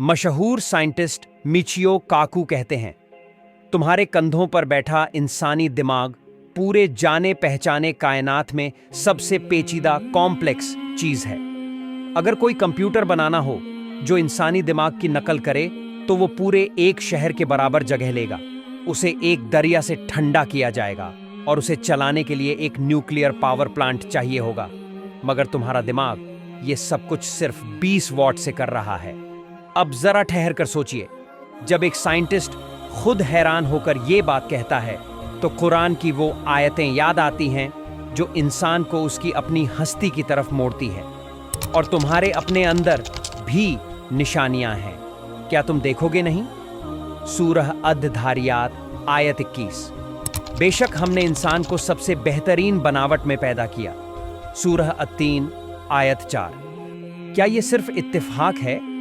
मशहूर scientist Michio काकू कहते हैं, तुम्हारे कंधों पर बैठा इंसानी दिमाग पूरे जाने पहचाने कायनात में सबसे पेचीदा कॉम्प्लेक्स चीज है। अगर कोई कंप्यूटर बनाना हो जो इंसानी दिमाग की नकल करे तो वो पूरे एक शहर के बराबर जगह लेगा। उसे एक दरिया से ठंडा किया जाएगा और उसे चलाने के लिए एक न्यूक्लियर पावर प्लांट चाहिए होगा, मगर तुम्हारा दिमाग ये सब कुछ सिर्फ 20 वॉट से कर रहा है। अब जरा ठहर कर सोचिए, जब एक साइंटिस्ट खुद हैरान होकर ये बात कहता है तो कुरान की वो आयतें याद आती हैं जो इंसान को उसकी अपनी हस्ती की तरफ मोड़ती है। और तुम्हारे अपने अंदर भी निशानियां हैं, क्या तुम देखोगे नहीं? सूरह अद-धारियात आयत 21। बेशक हमने इंसान को सबसे बेहतरीन बनावट में पैदा किया। सूरह अत-तीन आयत 4। क्या ये सिर्फ इत्तेफाक है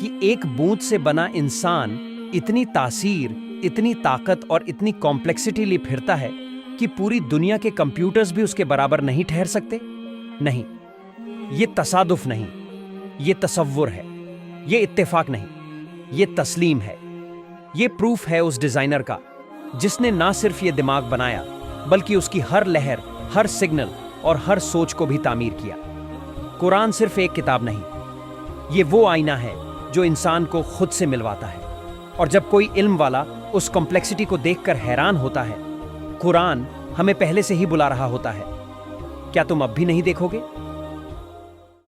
कि एक बूंद से बना इंसान इतनी तासीर, इतनी ताकत और इतनी कॉम्प्लेक्सिटी लिए फिरता है कि पूरी दुनिया के कंप्यूटर्स भी उसके बराबर नहीं ठहर सकते? नहीं, ये तसादुफ नहीं, ये तसव्वुर है, ये इत्तेफाक नहीं, ये तस्लीम है। ये प्रूफ है उस डिजाइनर का जिसने ना सिर्फ ये दिमाग बनाया बल्कि उसकी हर लहर, हर सिग्नल और हर सोच को भी तामीर किया। कुरान सिर्फ एक किताब नहीं, ये वो आईना है जो इंसान को खुद से मिलवाता है। और जब कोई इल्म वाला उस कॉम्प्लेक्सिटी को देखकर हैरान होता है, कुरान हमें पहले से ही बुला रहा होता है। क्या तुम अब भी नहीं देखोगे?